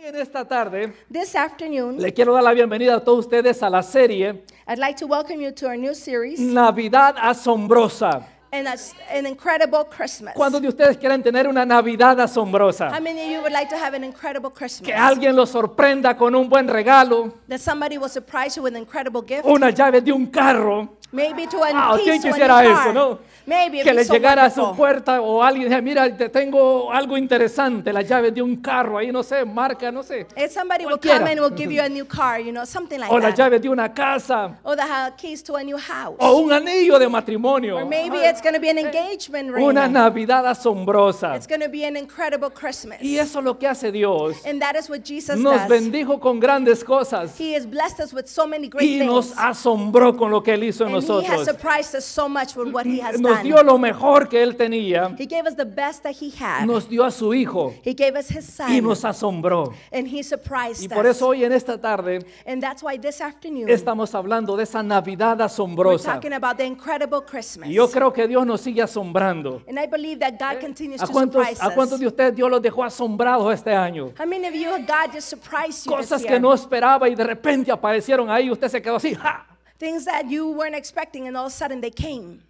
en esta tarde This afternoon, le quiero dar la bienvenida a todos ustedes a la serie I'd like to welcome you to our new series, Navidad Asombrosa. and an incredible Christmas. ¿Cuántos de ustedes quieren tener una Navidad asombrosa? How many of you would like to have an incredible Christmas? Que alguien los sorprenda con un buen regalo, That somebody will surprise you with an incredible gift. una llave de un carro. Maybe to a Wow, ¿quién piece to a new quisiera car. eso, no? Maybe Que it'd le be so llegara a su wonderful. puerta o alguien dice, mira, te tengo algo interesante, la llave de un carro, ahí no sé, marca, no sé. If somebody will Cualquiera. come and will give you a new car, you know, something like O la that. llave de una casa, Or the keys to a new house. o un anillo de matrimonio. Or maybe it's going to be an engagement ring. Una Navidad asombrosa. It's going to be an incredible Christmas. Y eso es lo que hace Dios. And that is what Jesus Nos does. bendijo con grandes cosas He has blessed us with so many great y nos things. asombró con lo que Él hizo en And He has nosotros. surprised us so much with what He has Nos done. dio lo mejor que Él tenía, He gave us the best that He had. nos dio a su Hijo He gave us His Son. y nos asombró. And He surprised Y por us. eso hoy en esta tarde And that's why this afternoon estamos hablando de esa Navidad we're asombrosa. talking about the incredible Christmas. Y yo creo que Dios nos sigue asombrando. And I believe that God continues ¿A to cuántos, surprise a cuántos us. de ustedes Dios los dejó asombrados este año? How many of you, God just surprised you Cosas this que year? no esperaba y de repente aparecieron ahí y usted se quedó así, ¡ja! Things that you weren't expecting and all of a sudden they came.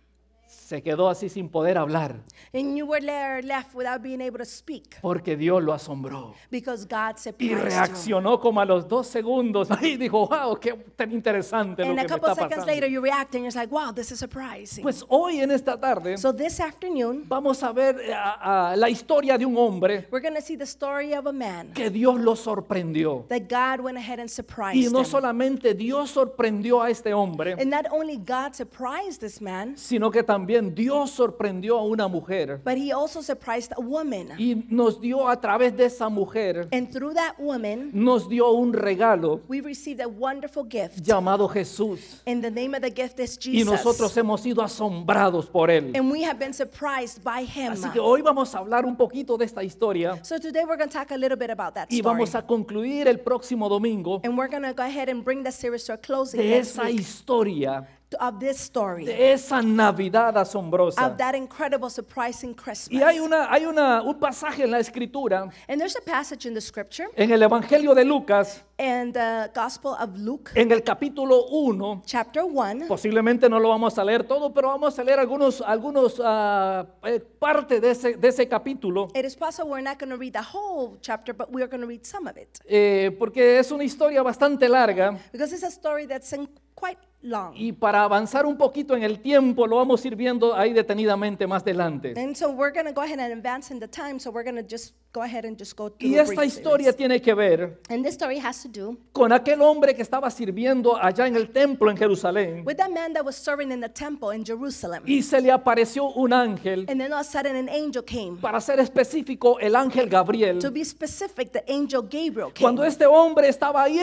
Se quedó así sin poder hablar And you were there left without being able to speak porque Dios lo asombró. because God Y surprised you. reaccionó como a los 2 segundos. Ahí dijo, wow, qué tan interesante lo And que a me couple está seconds pasando. later you react and you're like, wow, this is surprising. Pues hoy en esta tarde So this afternoon, vamos a ver la historia de un hombre we're going to see the story of a man que Dios lo sorprendió. that God went ahead and surprised Y no him. solamente Dios sorprendió a este hombre, And not only God surprised this man, sino que también Dios sorprendió a una mujer. but he also surprised a woman. Y nos dio a través de esa mujer, And through that woman, nos dio un regalo we received a wonderful gift. llamado Jesús. And the name of the gift is Y nosotros Jesus. hemos sido asombrados por él. And we have been surprised by him. Así que hoy vamos a hablar un poquito de esta historia So today we're going to talk a little bit about that y story. vamos a concluir el próximo domingo And we're going to go ahead and bring the series to a closing de next esa week historia, of this story, de esa Navidad asombrosa. of that incredible, surprising Christmas. Y hay un pasaje en la Escritura, And there's a passage in the scripture en el Evangelio de Lucas, in the Gospel of Luke, en el capítulo 1. chapter 1. Posiblemente no lo vamos a leer todo, pero vamos a leer algunos parte de ese capítulo, It is possible we're not going to read the whole chapter, but we're going to read some of it. porque es una historia bastante larga. Because it's a story that's quite long. Y para avanzar un poquito en el tiempo, lo vamos a ir viendo ahí detenidamente más adelante. And so we're going to go ahead and advance in the time, so we're going to just go ahead and just go through Y a esta brief historia series. tiene que ver And this story has to do con aquel hombre que estaba sirviendo allá en el templo en Jerusalén. with that man that was serving in the temple in Jerusalem. Y se le apareció un ángel, And then all of a sudden an angel came. para ser específico, el ángel Gabriel. To be specific, the angel Gabriel came. Cuando este hombre estaba ahí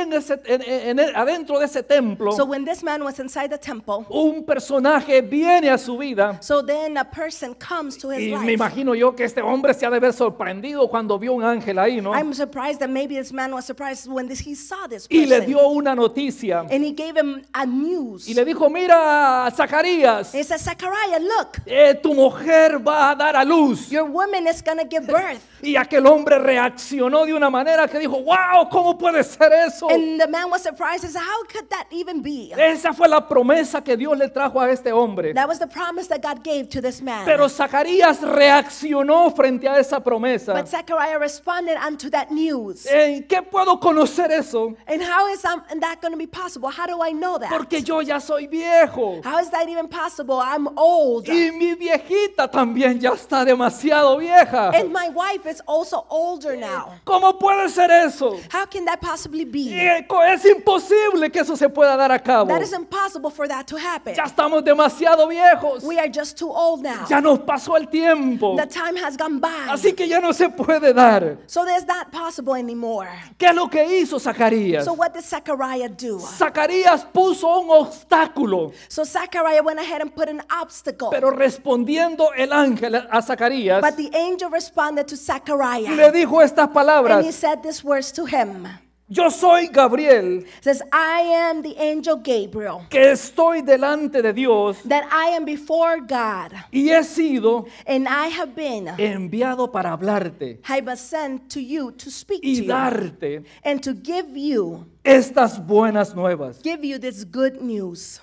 adentro de ese templo, So when this man was inside the temple, un personaje viene a su vida. so then a person comes to his Y me life. imagino yo que este hombre se ha de haber sorprendido cuando vio un ángel ahí, ¿no? I'm surprised that maybe this man was surprised when he saw this Y le person. dio una noticia. And he gave him a news. Y le dijo, mira, Zacarías, He said, Zechariah, look, tu mujer va a dar a luz. your woman is going to give birth. Y aquel hombre reaccionó de una manera que dijo, wow, ¿cómo puede ser eso? And the man was surprised and said, how could that even be? Esa fue la promesa que Dios le trajo a este hombre. That was the promise that God gave to this man. Pero Zacarías reaccionó frente a esa promesa. But Zechariah responded unto that news. ¿En qué puedo conocer eso? And how is that going to be possible? How do I know that? Porque yo ya soy viejo. How is that even possible? I'm old. Y mi viejita también ya está demasiado vieja. And my wife is also older now. ¿Cómo puede ser eso? How can that possibly be? Es imposible que eso se pueda dar a cabo. That is impossible for that to happen. Ya estamos demasiado viejos. We are just too old now. Ya nos pasó el tiempo. The time has gone by. Así que ya no se puede dar. So there's not possible anymore. ¿Qué es lo que hizo Zacarías? So what did Zechariah do? Zacarías puso un obstáculo, So Zechariah went ahead and put an obstacle. pero respondiendo el ángel a Zacarías, But the angel responded to le Zechariah. dijo estas And he palabras: said these words to him. yo soy Gabriel, It says, I am the angel Gabriel, que estoy delante de Dios that I am before God, y he sido and I have been, enviado para hablarte I was sent to you to speak to y you, darte and to give you estas buenas nuevas. this good news.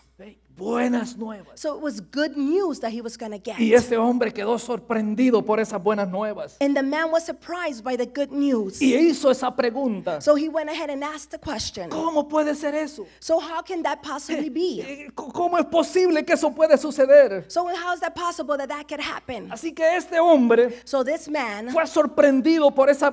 Buenas nuevas. So it was good news that he was going to get. Y ese hombre quedó sorprendido por esas buenas nuevas. And the man was surprised by the good news. Y hizo esa pregunta. So he went ahead and asked the question. ¿Cómo puede ser eso? So how can that possibly be? ¿Cómo es posible que eso puede suceder? So how is that possible that that could happen? Así que este hombre So this man fue sorprendido por esa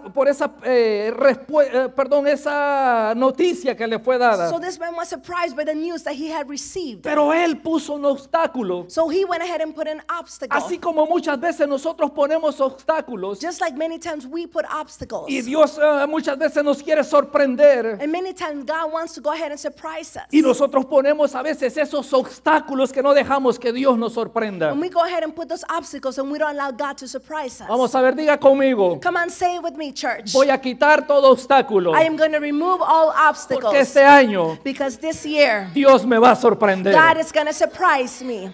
noticia que le fue dada. So this man was surprised by the news that he had received. Pero él puso un obstáculo. So he went ahead and put an obstacle. Así como muchas veces nosotros ponemos obstáculos Just like many times we put obstacles. y Dios muchas veces nos quiere sorprender And many times God wants to go ahead and surprise us. y nosotros ponemos a veces esos obstáculos que no dejamos que Dios nos sorprenda. And we go ahead and put those obstacles and we don't allow God to surprise us. Vamos a ver, diga conmigo. Come on, say it with me, church. Voy a quitar todo obstáculo I am going to remove all obstacles. porque este año Because this year, Dios me va a sorprender. God is going to surprise me.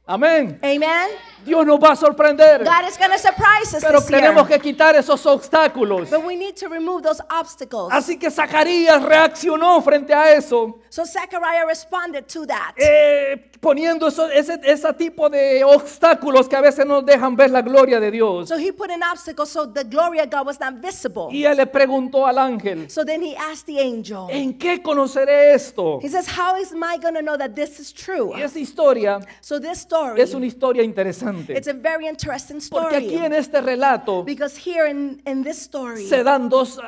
Amén. Amen? Dios nos va a sorprender. God is going to surprise us Pero this year. tenemos que quitar esos obstáculos. But we need to remove those obstacles. Así que Zacarías reaccionó frente a eso, So Zechariah responded to that. poniendo ese tipo de obstáculos que a veces nos dejan ver la gloria de Dios. So he put an obstacle so the glory of God was not visible. Y él le preguntó al ángel, So then he asked the angel. ¿en qué conoceré esto? He says, how am I going to know that this is true? Y esa historia So this story, es una historia interesante. it's a very interesting Porque aquí story. en este relato Because here in this story, se dan dos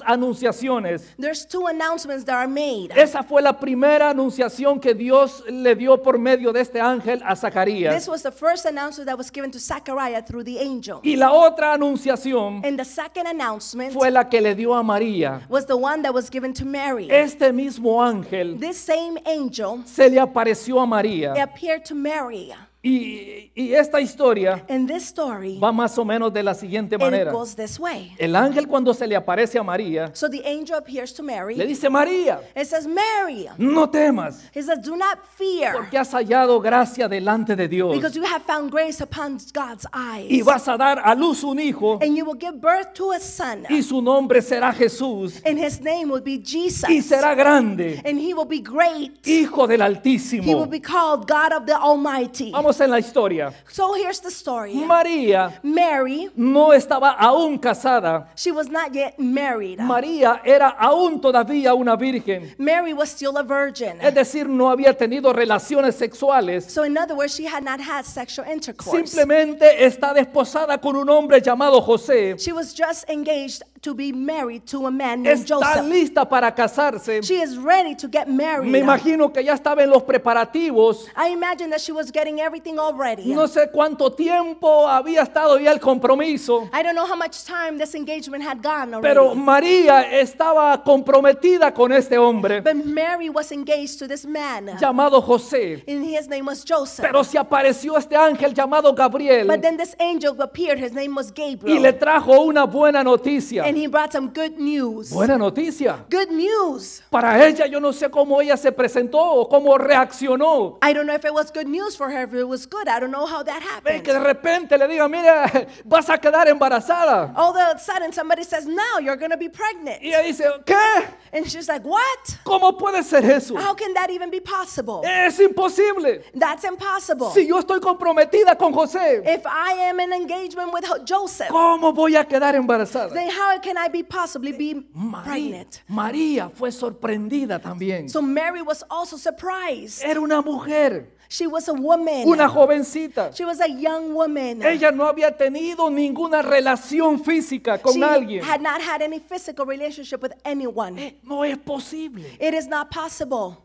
anunciaciones. there's two announcements that are made. Esa fue la primera anunciación que Dios le dio por medio de este ángel a This Zacarías. was the first announcement that was given to Zechariah through the angel. Y la otra anunciación And the second announcement fue la que le dio a María. was the one that was given to Mary. Este mismo ángel This same angel se le apareció a María. appeared to Mary. Y esta historia And this story, va más o menos de la siguiente it manera. goes this way. El ángel cuando se le aparece a María, So the angel appears to Mary. le dice, María, It says, Mary. no temas, He says, do not fear, porque has hallado gracia delante de Dios. because you have found grace upon God's eyes. Y vas a dar a luz un hijo, And you will give birth to a son. y su nombre será Jesús, And his name will be Jesus. y será grande, And he will be great. hijo del He will Altísimo. be called God of the Almighty. Vamos en la historia. So here's the story. María Mary, no estaba aún casada. she was not yet married. María era aún todavía una virgen. Mary was still a virgin. Es decir, no había tenido relaciones sexuales. So in other words, she had not had sexual intercourse. Simplemente está desposada con un hombre llamado José. She was just engaged to be married to a man named Está Joseph. lista para casarse. She is ready to get married. Me imagino que ya estaba en los preparativos. I imagine that she was getting everything already. No sé cuánto tiempo había estado ya el compromiso. I don't know how much time this engagement had gone already. Pero María estaba comprometida con este hombre But Mary was engaged to this man. llamado José. And his name was Joseph. Pero se apareció este ángel llamado Gabriel But then this angel appeared. His name was y Gabriel. le trajo una buena noticia. And he brought some good news. Buena noticia. Good news. Para ella, yo no sé cómo ella se presentó o cómo reaccionó. I don't know if it was good news for her, if it was good. I don't know how that Ven happened. que de repente le diga, mira, vas a quedar embarazada. All of a sudden, somebody says, now you're going to be pregnant. Y ella dice, ¿qué? And she's like, what? ¿Cómo puede ser eso? How can that even be possible? Es imposible. That's impossible. Si yo estoy comprometida con José, If I am in engagement with Joseph, ¿cómo voy a quedar embarazada? then how can I be possibly be pregnant? María fue sorprendida también. So Mary was also surprised. Era una mujer, She was a woman. una jovencita. She was a young woman. Ella no había tenido ninguna relación física con She alguien. had not had any physical relationship with anyone. No es posible. It is not possible.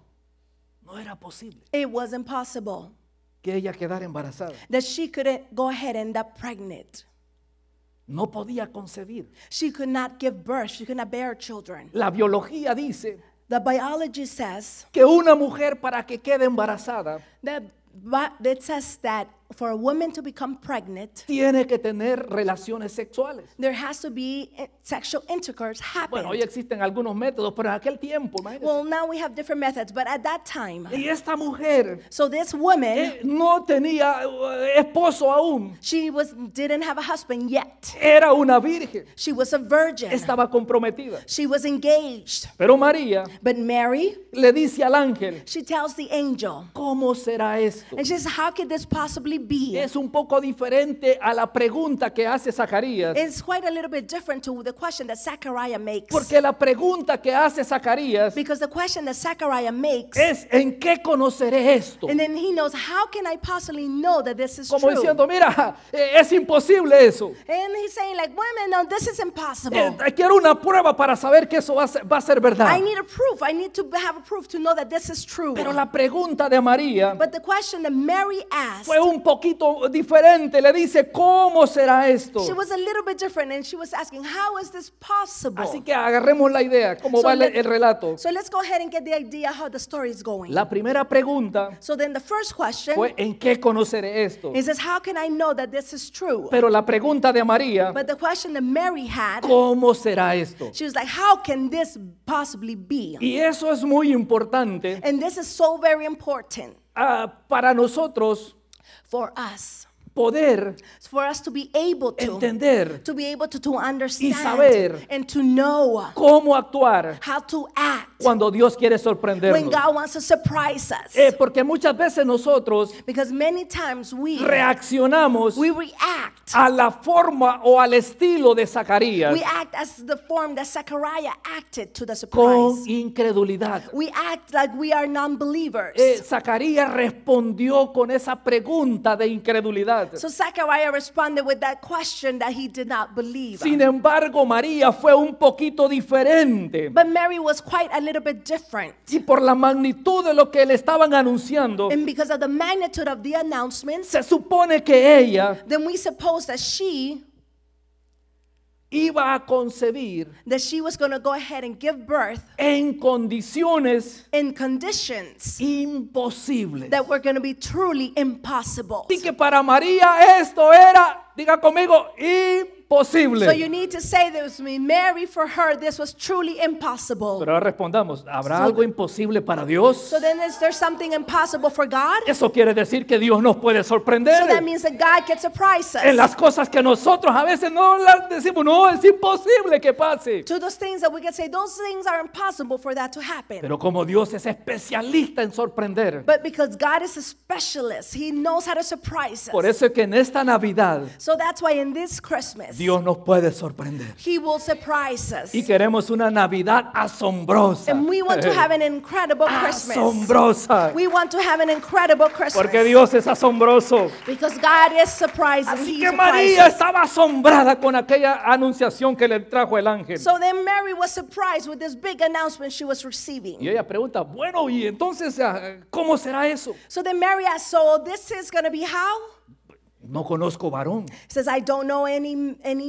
No era posible It was impossible que ella quedara embarazada. that she couldn't go ahead and end up pregnant. No podía concebir. She could not give birth. She could not bear children. La biología dice The biology says que una mujer para que quede embarazada that it says that for a woman to become pregnant, tiene que tener relaciones sexuales. there has to be sexual intercourse Bueno, hoy happen. existen algunos métodos, pero en aquel tiempo, imagínense. Well, now we have different methods, but at that time, Y esta mujer so this woman, no tenía esposo aún. didn't have a husband yet. Era una virgen. She was a virgin. Estaba comprometida. She was engaged. Pero María But Mary, le dice al ángel, she tells the angel, ¿cómo será esto? and she says, how could this possibly be? Es un poco diferente a la pregunta que hace Zacarías. It's quite a little bit different to the question that Zechariah makes. Porque la pregunta que hace Zacarías Because the question that Zechariah makes, es ¿en qué conoceré esto? and then he knows, how can I possibly know that this is Como true? diciendo, mira, es imposible eso. And he's saying like, wait a minute, no, this is impossible. Quiero una prueba para saber que eso va a ser verdad. I need a proof. I need to have a proof to know that this is true. Pero la pregunta de María But the question that Mary asked, fue un poquito diferente. Le dice, ¿cómo será esto? she was a little bit different, and she was asking, how is this possible? Así que agarremos la idea, cómo So va let- el relato. So let's go ahead and get the idea how the story is going. La primera pregunta So then the first question fue, ¿en qué conoceré esto? is how can I know that this is true? Pero la pregunta de María, But the question that Mary had, ¿cómo será esto? she was like, how can this possibly be? Y eso es muy importante And this is so very important para nosotros for us. poder For us to be able entender to be able to understand saber and to know cómo actuar how to act cuando Dios quiere when sorprendernos. God wants to surprise us. Porque muchas veces nosotros Because many times we reaccionamos react. a la forma o al estilo de Zacarías We act as the form that Zechariah acted to the con surprise. incredulidad. We act like we are non-believers. Zacarías respondió con esa pregunta de incredulidad. So Zechariah responded with that question that he did not believe. Sin embargo, María fue un poquito diferente. But Mary was quite a little bit different. Y por la magnitud de lo que le estaban anunciando, And because of the magnitude of the announcements, se supone que ella then we suppose that she iba a concebir was going to go ahead and give birth en condiciones in conditions imposibles. that were going to be truly impossible. Y que para María esto era, diga conmigo, imposible. So you need to say this with me. Mary, for her, this was truly impossible. Pero ahora respondamos, ¿habrá algo imposible para Dios? So then is there something impossible for God? Eso quiere decir que Dios nos puede So that sorprender means that God can surprise en us. las cosas que nosotros a veces no las decimos, no, es imposible que pase. To those things that we can say, those things are impossible for that to happen. Pero como Dios es especialista en sorprender, But because God is a specialist, He knows how to surprise por us. eso es que en esta Navidad So that's why in this Christmas, Dios nos puede sorprender. He will surprise us. Y queremos una Navidad asombrosa. And we want to have an incredible Christmas. Asombrosa. We want to have an incredible Porque Christmas. Dios es asombroso. Because God is surprising. Así He que María surprises. estaba asombrada con aquella anunciación que le trajo el ángel. So then Mary was surprised with this big announcement she was receiving. Y ella pregunta, bueno, y entonces, ¿cómo será eso? So then Mary asked, so this is going to be how? No conozco varón. Says, I don't know any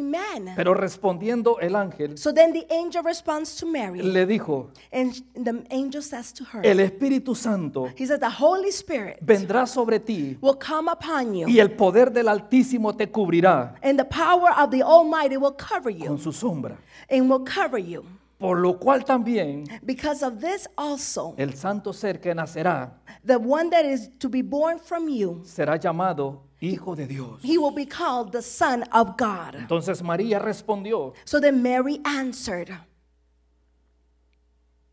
man. Pero respondiendo el ángel, So then the angel responds to Mary. le dijo, And the angel says to her, el Espíritu Santo he says, the Holy Spirit vendrá sobre ti will come upon you. y el poder del Altísimo te cubrirá And the power of the Almighty will cover con you. su sombra. And will cover you. Por lo cual también Because of this also, el santo ser que nacerá the one that is to be born from you, será llamado Hijo de Dios. he will be called the Son of God. Entonces María respondió, So then Mary answered,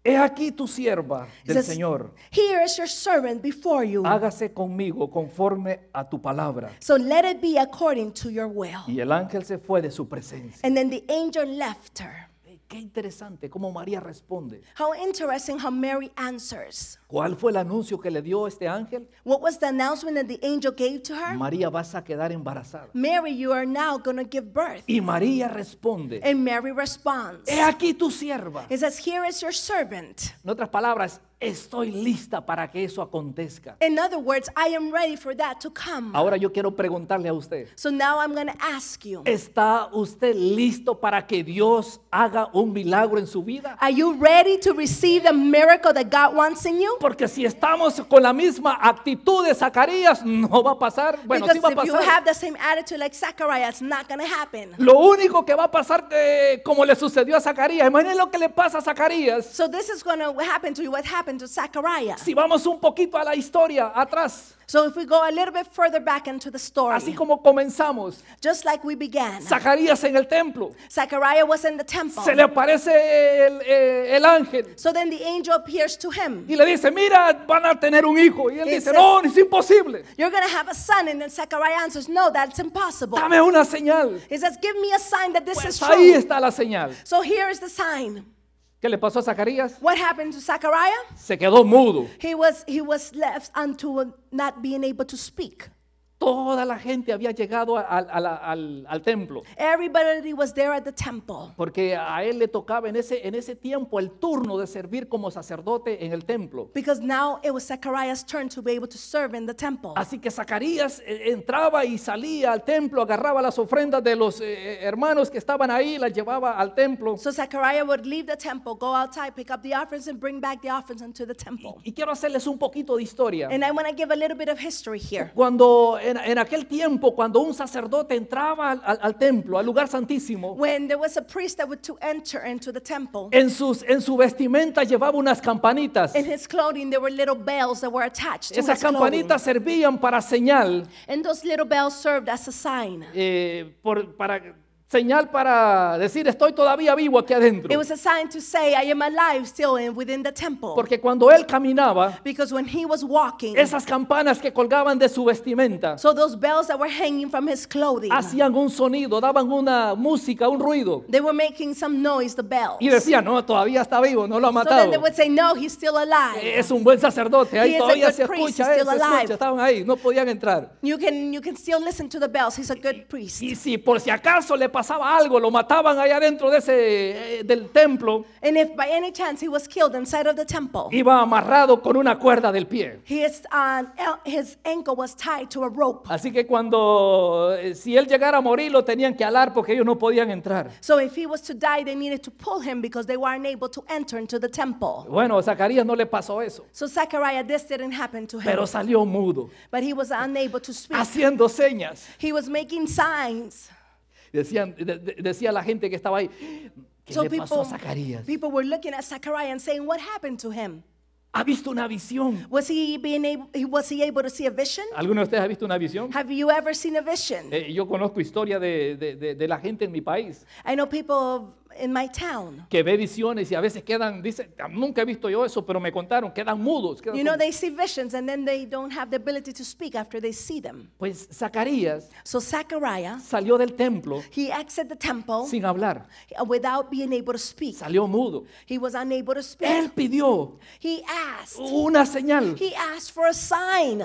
he aquí tu sierva he del says, Señor, here is your servant before you. hágase conmigo conforme a tu palabra. So let it be according to your will. Y el ángel se fue de su presencia. And then the angel left her. Qué interesante cómo María responde. How interesting how Mary answers. ¿Cuál fue el anuncio que le dio este ángel? What was the announcement that the angel gave to her? María, vas a quedar embarazada. Mary, you are now going to give birth. Y María responde, And Mary responds. he aquí tu sierva. It says, here is your servant. En otras palabras, estoy lista para que eso acontezca. In other words, I am ready for that to come. Ahora yo quiero preguntarle a usted, So now I'm going to ask you, ¿está usted listo para que Dios haga un milagro en su vida? are you ready to receive the miracle that God wants in you? Porque si estamos con la misma actitud de Zacarías, no va a pasar. Bueno, Because sí va a if you pasar. have the same attitude like Zechariah, it's not going to happen. Lo único que va a pasar como le sucedió a Zacarías, imagínense lo que le pasa a Zacarías. So this is going to happen to you, what happened to Zechariah. Si vamos un poquito a la historia atrás, So if we go a little bit further back into the story, así como comenzamos, just like we began, Zacarías en el templo, Zechariah was in the temple. se le aparece el ángel So then the angel appears to him. y le dice, mira, van a tener un hijo. Y él He dice, says- no, es imposible. You're going to have a son. And then Zechariah answers, no, that's impossible. Dame una señal. He says, give me a sign that this is Pues ahí true. está la señal. So here is the sign. ¿Qué le pasó a Zacarías? What happened to Zechariah? Se quedó mudo. He was left unto not being able to speak. Toda la gente había llegado al templo, Everybody was there at the temple. porque a él le tocaba en ese tiempo el turno de servir como sacerdote en el templo. Because now it was Zechariah's turn to be able to serve in the temple. Así que Zacarías entraba y salía al templo, agarraba las ofrendas de los hermanos que estaban ahí, las llevaba al templo. So Zechariah would leave the temple, go outside, pick up the offerings, and bring back the offerings into the temple. Y quiero hacerles un poquito de historia. And I want to give a little bit of history here. Cuando en aquel tiempo, cuando un sacerdote entraba al templo, al lugar santísimo, When there was a priest that would to enter into the temple, en su vestimenta llevaba unas campanitas. in his clothing there were little bells that were attached to Esas his clothing. campanitas servían para señal, And those little bells served as a sign. señal para decir estoy todavía vivo aquí adentro. It was a sign to say, I am alive still within the temple. Porque cuando él caminaba, Because when he was walking, esas campanas que colgaban de su vestimenta so those bells that were hanging from his clothing, hacían un sonido, daban una música, un ruido. they were making some noise, the bells. Y decían, no, todavía está vivo, no lo ha So then matado. they would say, no, he's still alive. Es un buen sacerdote, ahí He is a todavía good se priest, escucha, he's still se escucha, alive. estaban ahí, no podían entrar. You can still listen to the bells. He's a good priest. Y si por si acaso le pasaba algo, lo mataban allá dentro de del templo, And if by any chance he was killed inside of the temple, iba amarrado con una cuerda del pie. his ankle was tied to a rope. Así que cuando, si él llegara a morir, lo tenían que alar porque ellos no podían entrar. So if he was to die, they needed to pull him because they weren't able to enter into the temple. Bueno, a Zacarías no le pasó eso, So Zechariah, this didn't happen to him. pero salió mudo, But he was unable to speak. haciendo señas. He was making signs. Decía la gente que estaba ahí, ¿qué So le pasó a Zacarías? people were looking at Zechariah and saying, what happened to him? ¿Ha visto una visión? Was he able to see a vision? ¿Alguno de ustedes ha visto una visión? Have you ever seen a vision? Yo conozco historia de la gente en mi país I know people in my town. que ve visiones y a veces quedan, dice, nunca he visto yo eso, pero me contaron, quedan mudos. Quedan You know, como- they see visions and then they don't have the ability to speak after they see them. Pues Zacarías So Zechariah, salió del templo he exited the temple sin hablar, without being able to speak. salió mudo. He was unable to Él speak. pidió He asked. una señal. He asked for a sign.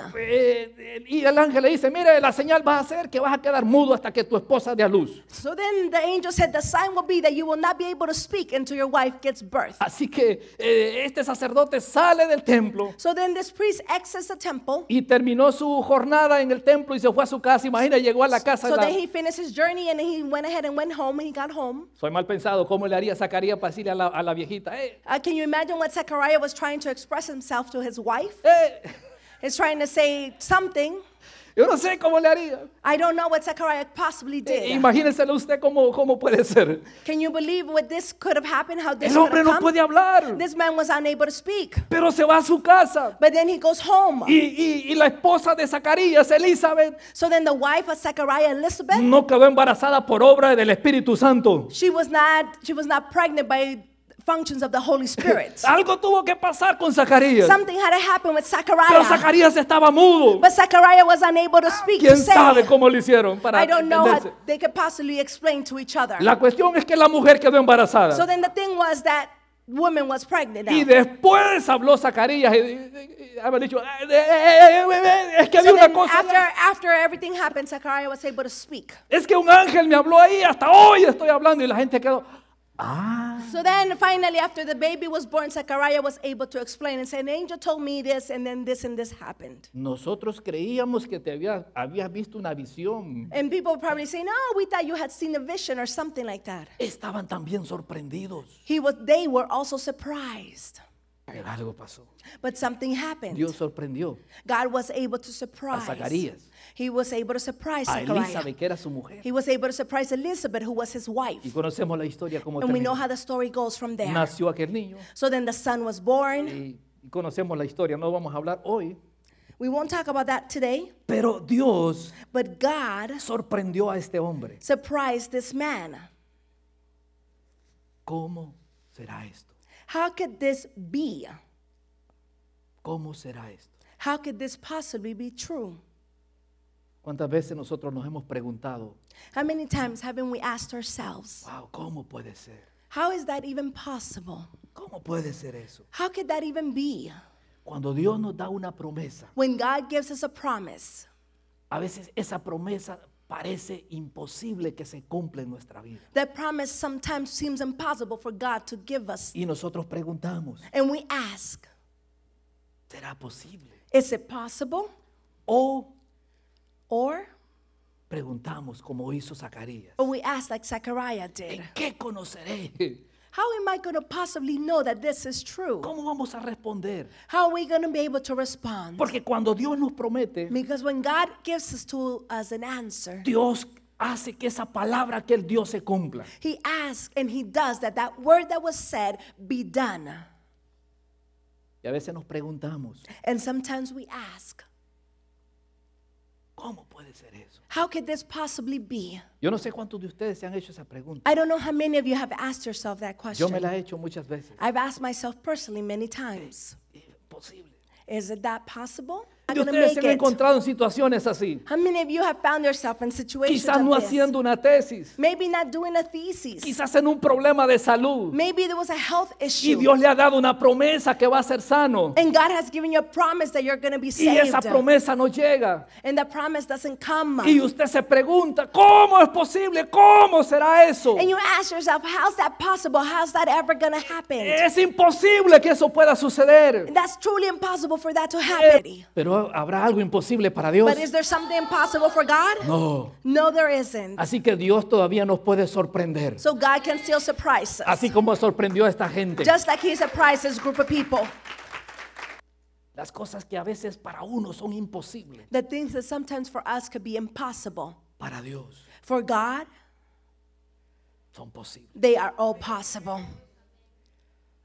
Y el ángel le dice, mire, la señal va a ser que vas a quedar mudo hasta que tu esposa dé a luz. So then the angel said, the sign will be that you will not be able to speak until your wife gives birth. Así que este sacerdote sale del templo So then this priest exits the temple. y terminó su jornada en el templo y se fue a su casa. Imagina, llegó a la casa. So then he finished his journey and he went ahead and went home and he got home. Soy mal pensado, ¿cómo le haría Zacarías para decirle a la viejita? Can you imagine what Zechariah was trying to express himself to his wife? Eh, He's trying to say something. yo no sé cómo le haría. I don't know what Zechariah possibly did. Imagínenselo usted cómo puede ser. Can you believe what this could have happened? How this El could hombre have no come? puede hablar, This man was unable to speak. pero se va a su casa. But then he goes home. Y la esposa de Zacarías, Elizabeth, So then the wife of Zechariah, Elizabeth, no quedó embarazada por obra del Espíritu Santo. she was not pregnant by functions of the Holy Spirit. Algo tuvo que pasar con Zacarías. Something had to happen with Pero Zechariah. Zacarías estaba mudo. But Zechariah was unable to speak, to ¿Quién sabe say. cómo lo hicieron para I don't know entenderse? how they could possibly explain to each other. La cuestión es que la mujer quedó embarazada. So then the thing was that woman was pregnant now. Y después habló Zacarías y haber dicho, es que So había una then cosa. after everything happened, Zechariah was able to speak. Es que un ángel me habló ahí, hasta hoy estoy hablando y la gente quedó, ah. So then finally, after the baby was born, Zechariah was able to explain and say, an angel told me this, and then this and this happened. Nosotros creíamos que habías visto una visión. And people were probably saying, oh, we thought you had seen a vision or something like that. Estaban también sorprendidos. They were also surprised. Pero algo pasó. But something happened. Dios sorprendió God was able to a surprise. Zacarías, He was able to surprise a Zechariah. Elizabeth, que era su mujer. He was able to surprise Elizabeth, who was his wife. Y conocemos la historia como And we know terminó. how the story goes from there. Nació aquel niño So then the son was born. y conocemos la historia. No vamos a hablar hoy. We won't talk about that today. Pero Dios But God sorprendió a este hombre. surprised this man. ¿Cómo será esto? How could this be? ¿Cómo será esto? How could this possibly be true? ¿Cuántas veces nosotros nos hemos preguntado, How many times haven't we asked ourselves, wow, ¿cómo puede ser? how is that even possible? ¿Cómo puede ser eso? How could that even be? Cuando Dios nos da una promesa, When God gives us a promise, a veces esa promesa parece imposible que se cumpla en nuestra vida. that promise sometimes seems impossible for God to give us. Y nosotros preguntamos, And we ask, ¿será posible? is it possible? O Or preguntamos como hizo Zacarías, we ask like Zechariah did. ¿en qué conoceré? How am I going to possibly know that this is true? ¿Cómo vamos a responder? How are we going to be able to respond? Porque cuando Dios nos promete, Because when God gives us an answer, Dios hace que esa palabra que Él dio se cumpla. He asks and He does that word that was said be done. Y a veces nos preguntamos, And sometimes we ask, ¿cómo puede ser eso? how could this possibly be? Yo no sé cuántos de ustedes se han hecho esa pregunta. I don't know how many of you have asked yourself that Yo me question. la he hecho muchas veces. I've asked myself personally many times. Imposible. Is it that possible? I'm Y going to ustedes se make han it. encontrado en situaciones así. How many of you have found yourself in situations Quizás no of this? haciendo una tesis. Maybe not doing a thesis. Quizás en un problema de salud. Maybe there was a health Y issue. Dios le ha dado una promesa que va a ser sano. And God has given you a promise that you're going to be Y saved. esa promesa no llega. And the promise doesn't come. Y usted se pregunta, ¿cómo es posible? ¿Cómo será eso? And you ask yourself, how's that possible? How's that ever going to happen? Es imposible que eso pueda suceder. That's truly impossible for that to happen. Pero ¿habrá algo imposible para Dios? But is there something impossible for God? No. No, there isn't. Así que Dios todavía nos puede sorprender. So God can still surprise us. Así como sorprendió a esta gente. Just like He surprised this group of people. Las cosas que a veces para uno son imposibles, The things that sometimes for us could be impossible. para Dios For God, son posibles. they are all possible.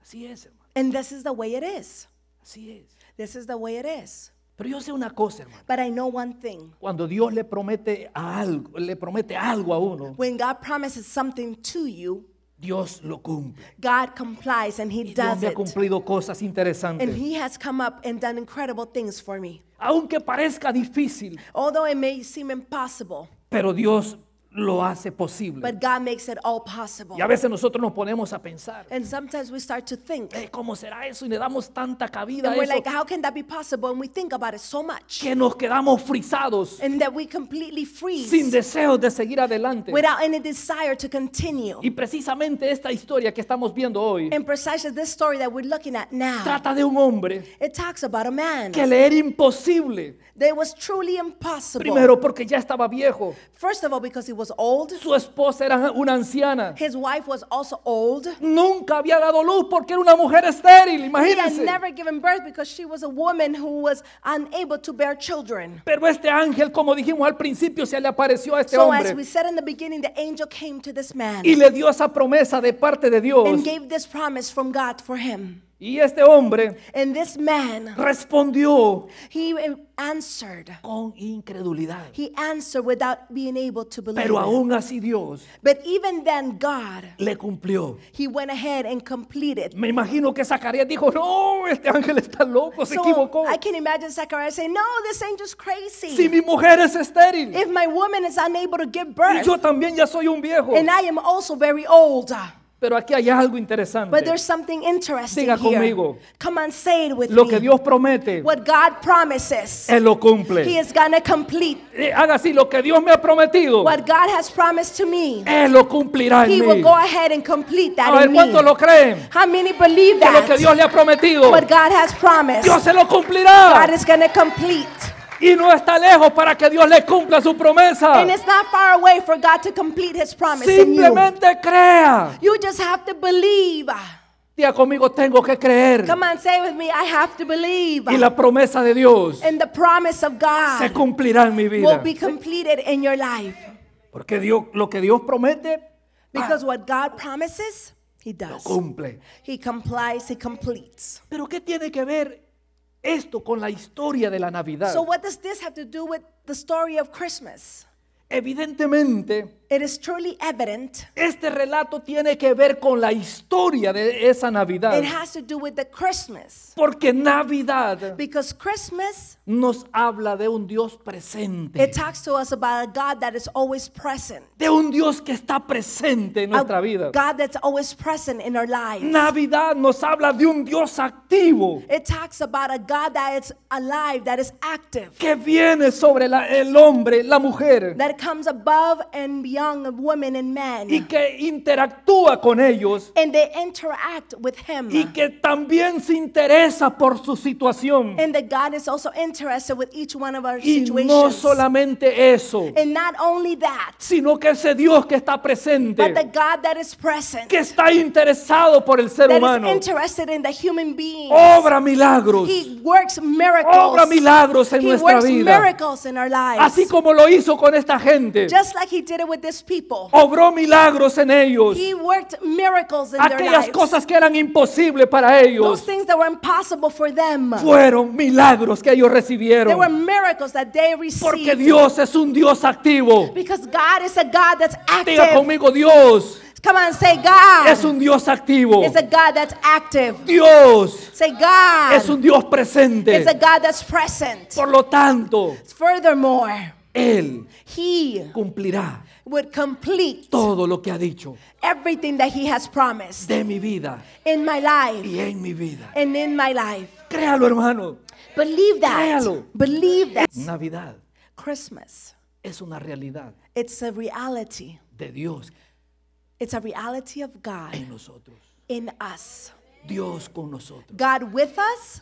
Así es, hermano. And this is the way it is. Así es. This is the way it is. Pero yo sé una cosa, hermano. But I know one thing. Cuando Dios le promete algo a uno, When God promises something to you, Dios lo cumple. God complies and He Y Dios does me ha it. cumplido cosas And interesantes. He has come up and done incredible things for me. Aunque parezca difícil, Although it may seem impossible, pero Dios lo hace posible. but God makes it all possible. Y a veces nosotros nos ponemos a pensar, And sometimes we start to think, ¿cómo será eso? Y le damos tanta cabida and a we're eso like, how can that be possible? And we think about it so much. que nos quedamos frisados And that we completely sin freeze deseos de seguir adelante. without any desire to continue. Y precisamente esta historia que estamos viendo hoy And precisely this story that we're looking at now, trata de un hombre it talks about a man que le era imposible. that was truly impossible. Primero porque ya estaba viejo. First of all, because he was old. Su esposa era una anciana. His wife was also old. Nunca había dado luz porque era una mujer estéril, He had imagínense. never given birth because she was a woman who was unable to bear children. Pero este ángel, como dijimos al principio, se le apareció a este So as we hombre said in the beginning, the angel came to this man y le dio esa promesa de parte de Dios. and gave this promise from God for him. Y este hombre And this man, respondió he answered. con incredulidad. He answered without being able to believe. Pero aún así Dios But even then, God, le cumplió. He went ahead and completed. Me imagino que Zacarías dijo, no, este ángel está loco, se So equivocó. I can imagine Zechariah saying, no, this angel's crazy. Si mi mujer es estéril If my woman is unable to give y birth, yo también ya soy un viejo. and I am also very old. Pero aquí hay algo interesante. But there's something interesting Diga here. conmigo. Come on, say it with Lo me. que Dios promete, What God promises, Él lo He cumple. is going to complete. Haga así, lo que Dios me ha prometido, What God has promised to me, Él lo cumplirá He en will mí. go ahead and complete A that ver, in me. ¿cuántos lo creen? How many believe Que lo que that? Dios le ha prometido, What God has promised, Dios se lo God cumplirá. is going to complete. Y no está lejos para que Dios le cumpla su promesa. And it's not far away for God to complete His promise in you. Simplemente crea. You just have to believe. Diga conmigo, tengo que creer. Come on, say with me, I have to believe. Y la promesa de Dios And the promise of se God cumplirá en mi will vida. be completed in your life. Porque Dios, lo que Dios promete, Because what God promises, He lo does. cumple. He complies, He completes. Pero ¿qué tiene que ver esto con la historia de la Navidad? So what does this have to do with the story of Christmas? Evidentemente, It is truly evident. este relato tiene que ver con la historia de esa Navidad. It has to do with the Christmas. Porque Navidad Because Christmas, nos habla de un Dios presente. it talks to us about a God that is always present. De un Dios que está presente en nuestra A vida. God that's always present in our lives. Navidad nos habla de un Dios activo It talks about a God that is alive, that is active, que viene sobre el hombre, la mujer, that comes above and beyond women and men. y que interactúa con ellos And they interact with Him. y que también se interesa por su situación. And that God is also interested with each one of our Y situations. no solamente eso, And not only that, sino que ese Dios que está presente, but the God that is present, que está interesado por el ser that humano, is interested in the human being. obra milagros, He works miracles. obra milagros en He nuestra works vida. miracles in our lives. Así como lo hizo con esta gente, Just like He did it with these people. obró milagros en ellos. He worked miracles in their Aquellas lives. cosas que eran imposibles para Those ellos things that were impossible for them. fueron milagros que ellos There were recibieron. miracles that they Porque received. Dios es un Dios activo. Because God is a God that's Diga active. conmigo, Dios Come on, say God es un Dios activo. is a God that's active. Dios Say God es un Dios is a presente. God that's present. Por lo tanto, Furthermore, Él He cumplirá would complete todo lo que ha dicho everything that He has promised de mi vida in my life y en mi vida. and in my life. Créalo, hermano. Believe that. Créalo. Believe that. Navidad Christmas, es una realidad it's a reality. de Dios It's a reality of God en nosotros. in us. Dios con nosotros. God with us.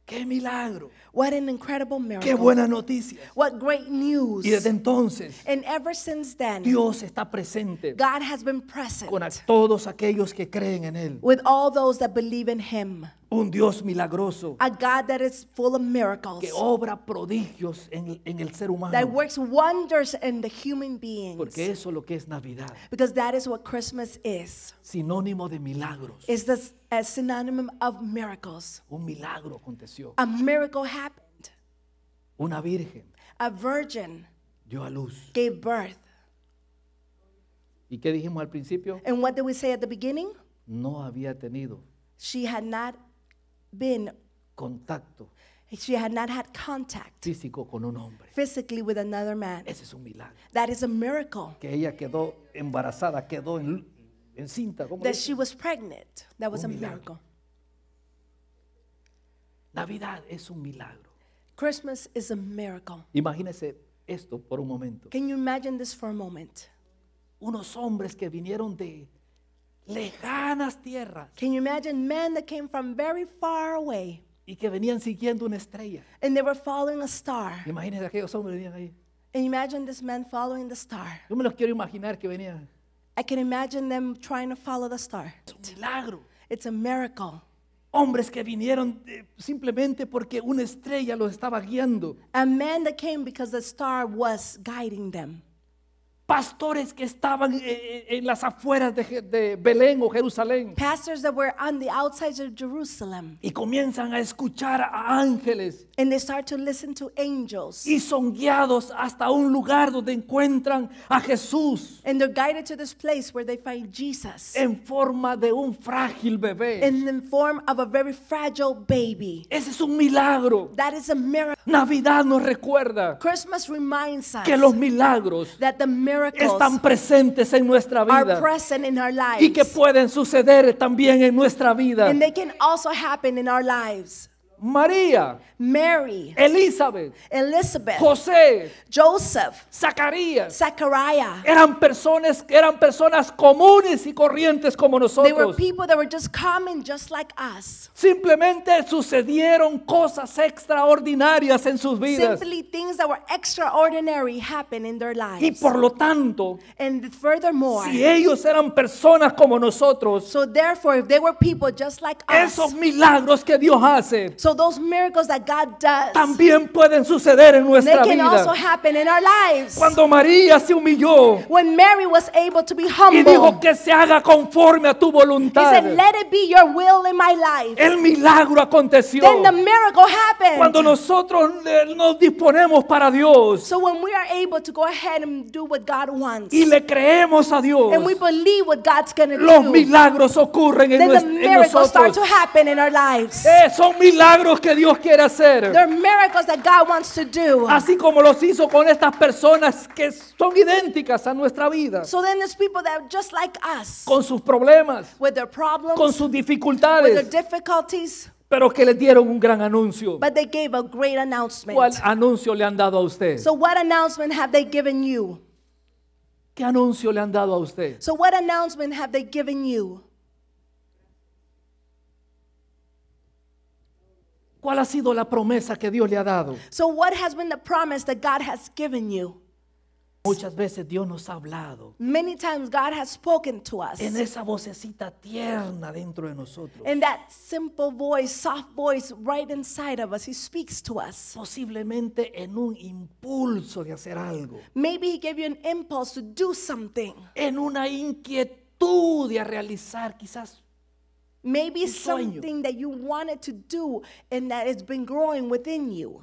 ¡Qué milagro! What an incredible ¡Qué miracle. buena noticia! What great news. Y desde entonces, And ever since then, Dios está presente God has been present con todos aquellos que creen en Él. with all those that believe in Him. Un Dios milagroso A God that is full of miracles, que obra prodigios en el ser that humano. works wonders in the human beings. Porque eso es lo que es Navidad. Because that is what Christmas is. Sinónimo de milagros. Is this a synonym of miracles? Un milagro aconteció. A miracle happened. Una virgen A virgin dio a luz. gave birth. ¿Y qué dijimos al principio? And what did we say at the beginning? No había tenido She had not been, contacto she had not had contact físico con un hombre. physically with another man. Ese es un milagro. That is a miracle. Que ella quedó embarazada, quedó encinta. ¿Cómo That dice? she was pregnant. That was a Un milagro. miracle. Navidad es un milagro. Christmas is a miracle. Imagínese esto por un momento. Can you imagine this for a moment? Unos hombres que vinieron de lejanas tierras Can you imagine men that came from very far away y que venían siguiendo una estrella. and they were following a star? Imagínese aquellos hombres que venían ahí. And imagine this man following the star. Yo me los quiero imaginar que venían. I can imagine them trying to follow the star. Es un milagro. It's a miracle. Hombres que vinieron simplemente porque una estrella los estaba guiando. A man that came because the star was guiding them. Pastores que estaban en las afueras de Belén o Jerusalén Pastors that were on the outsides of Jerusalem. y comienzan a escuchar a ángeles And they start to listen to angels. y son guiados hasta un lugar donde encuentran a Jesús And they're guided to this place where they find Jesus en forma de un frágil bebé. in the form of a very fragile baby. Ese es un milagro. That is a miracle. Navidad nos recuerda Christmas reminds us que los milagros that the miracles miracles están presentes en nuestra are vida present in our y que lives. pueden suceder también en nuestra vida. And they can also happen in our lives. María, Mary, Elizabeth, Elizabeth, José, Joseph, Zacarías, Zechariah. eran personas comunes y corrientes como They were nosotros. people that were just common, just like us. Simplemente sucedieron cosas extraordinarias en sus vidas. Simply things that were extraordinary happen in their Y lives. por lo tanto, And furthermore, si ellos eran personas como nosotros, so therefore, if they were people just like us, esos milagros que Dios hace so those miracles that God does, también pueden suceder en they nuestra can also vida. happen in our lives. Cuando María se humilló When Mary was able to be y dijo humble, que se haga conforme a tu he voluntad, said, let it be your will in my life. el milagro aconteció. Then the miracle happened. Cuando nosotros nos disponemos para Dios So when we are able to go ahead and do what God wants, y le creemos a Dios, and we believe what God's going to los do, milagros ocurren en, then the en miracles start nosotros. to happen in our lives. Son milagros que Dios quiere hacer. They're miracles that God wants to do. Así como los hizo con estas personas que son idénticas a nuestra vida, So then there's people that are just like us, con sus problemas, with their problems, con sus with their dificultades, difficulties, pero que les dieron un gran anuncio. but they gave a great announcement. ¿Cuál anuncio le han dado a usted? So what announcement have they given you? ¿Qué anuncio le han dado a usted? So what announcement have they given you? ¿Cuál ha sido la promesa que Dios le ha dado? So what has been the promise that God has given you? Muchas veces Dios nos ha hablado Many times God has spoken to us. en esa vocecita tierna dentro de nosotros. In that simple voice, soft voice right inside of us, He speaks to us. Posiblemente en un impulso de hacer algo, Maybe He gave you an impulse to do something. en una inquietud de realizar quizás. Maybe Un sueño. something that you wanted to do and that it's been growing within you.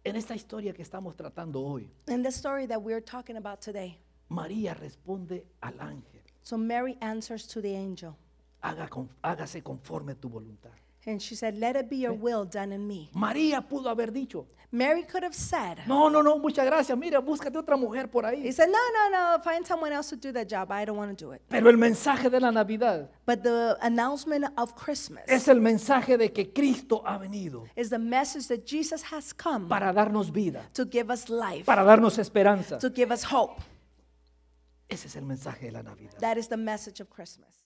En esta historia que estamos tratando hoy, In the story that we're talking about today, María responde al ángel: so Mary answers to the angel. Hágase conforme a tu voluntad. And she said, let it be your will done in me. María pudo haber dicho: Mary could have said, no, muchas gracias, mira, búscate otra mujer por he ahí. said, no, find someone else to do that job. I don't want to do it. Pero el mensaje de la Navidad But the announcement of Christmas es el mensaje de que Cristo ha venido is the message that Jesus has come para darnos vida, to give us life, para darnos esperanza. to give us hope. Ese es el mensaje de la Navidad. That is the message of Christmas.